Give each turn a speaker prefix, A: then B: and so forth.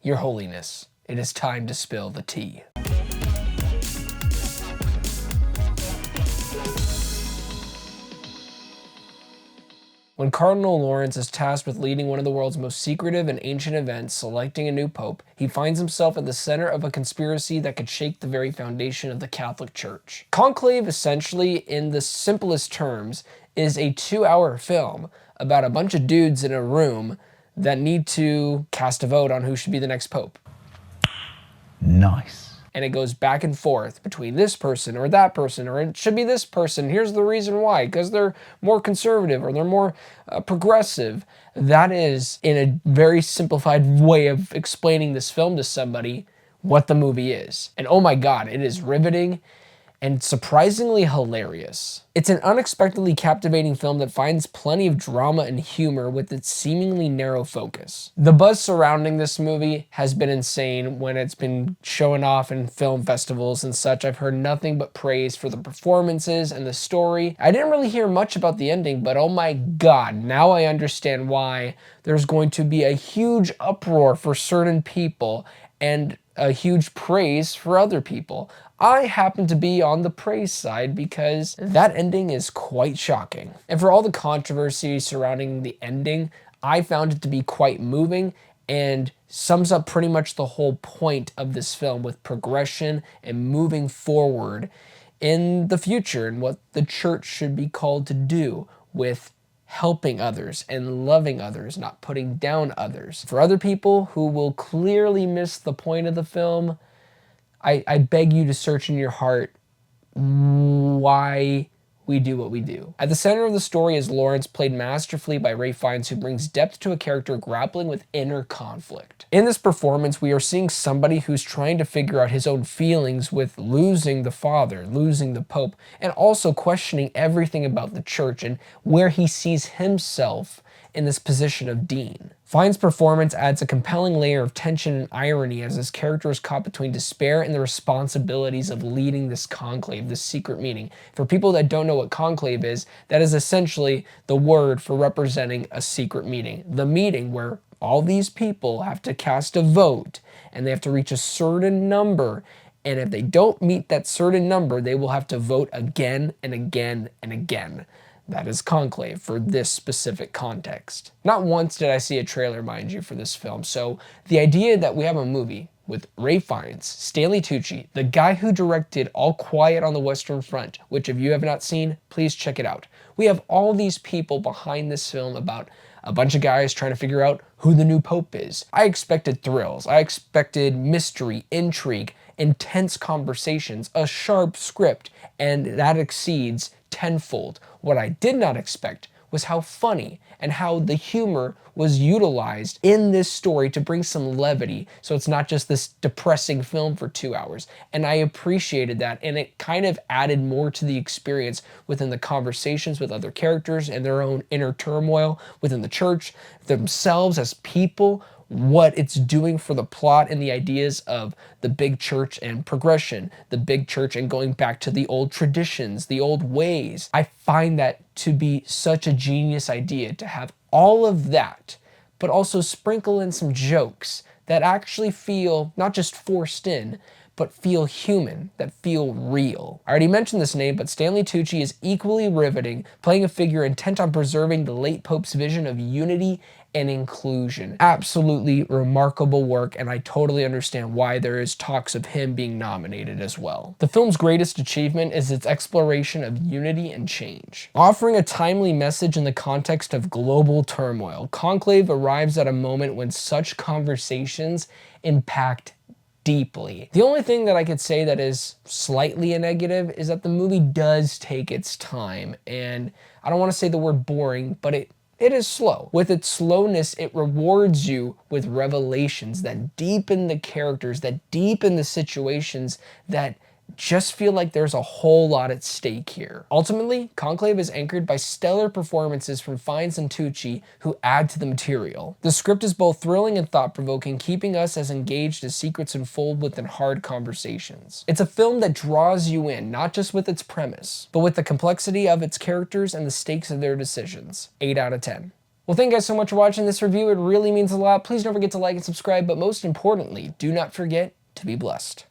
A: Your Holiness, it is time to spill the tea. When Cardinal Lawrence is tasked with leading one of the world's most secretive and ancient events, selecting a new pope, he finds himself at the center of a conspiracy that could shake the very foundation of the Catholic Church. Conclave, essentially, in the simplest terms, is a 2-hour film about a bunch of dudes in a room that need to cast a vote on who should be the next pope.
B: Nice.
A: And it goes back and forth between this person or that person, or it should be this person. Here's the reason why, because they're more conservative or they're more progressive. That is, in a very simplified way of explaining this film to somebody, what the movie is. And oh my God, it is riveting and surprisingly hilarious. It's an unexpectedly captivating film that finds plenty of drama and humor with its seemingly narrow focus. The buzz surrounding this movie has been insane when it's been showing off in film festivals and such. I've heard nothing but praise for the performances and the story. I didn't really hear much about the ending, but oh my God, now I understand why there's going to be a huge uproar for certain people and a huge praise for other people. I happen to be on the praise side because that ending is quite shocking. And for all the controversy surrounding the ending, I found it to be quite moving and sums up pretty much the whole point of this film with progression and moving forward in the future and what the church should be called to do with helping others and loving others, not putting down others. For other people who will clearly miss the point of the film, I beg you to search in your heart why we do what we do. At the center of the story is Lawrence, played masterfully by Ralph Fiennes, who brings depth to a character grappling with inner conflict. In this performance, we are seeing somebody who's trying to figure out his own feelings with losing the father, losing the pope, and also questioning everything about the church and where he sees himself in this position of dean. Fiennes' performance adds a compelling layer of tension and irony as his character is caught between despair and the responsibilities of leading this conclave, this secret meeting. For people that don't know what conclave is, that is essentially the word for representing a secret meeting. The meeting where all these people have to cast a vote and they have to reach a certain number, and if they don't meet that certain number, they will have to vote again and again and again. That is conclave for this specific context. Not once did I see a trailer, mind you, for this film. So the idea that we have a movie with Ralph Fiennes, Stanley Tucci, the guy who directed All Quiet on the Western Front, which if you have not seen, please check it out. We have all these people behind this film about a bunch of guys trying to figure out who the new pope is. I expected thrills. I expected mystery, intrigue, intense conversations, a sharp script, and that exceeds tenfold. What I did not expect was how funny and how the humor was utilized in this story to bring some levity, so it's not just this depressing film for 2 hours. And I appreciated that, and it kind of added more to the experience within the conversations with other characters and their own inner turmoil within the church, themselves as people, what it's doing for the plot and the ideas of the big church and progression, the big church and going back to the old traditions, the old ways. I find that to be such a genius idea to have all of that, but also sprinkle in some jokes that actually feel not just forced in, but feel human, that feel real. I already mentioned this name, but Stanley Tucci is equally riveting, playing a figure intent on preserving the late Pope's vision of unity and inclusion. Absolutely remarkable work, and I totally understand why there is talks of him being nominated as well. The film's greatest achievement is its exploration of unity and change. Offering a timely message in the context of global turmoil, Conclave arrives at a moment when such conversations impact deeply. The only thing that I could say that is slightly a negative is that the movie does take its time, and I don't want to say the word boring, but it is slow. With its slowness, it rewards you with revelations that deepen the characters, that deepen the situations, that just feel like there's a whole lot at stake here. Ultimately, Conclave is anchored by stellar performances from Fiennes and Tucci, who add to the material. The script is both thrilling and thought-provoking, keeping us as engaged as secrets unfold within hard conversations. It's a film that draws you in, not just with its premise, but with the complexity of its characters and the stakes of their decisions. 8 out of 10. Well, thank you guys so much for watching this review. It really means a lot. Please don't forget to like and subscribe, but most importantly, do not forget to be blessed.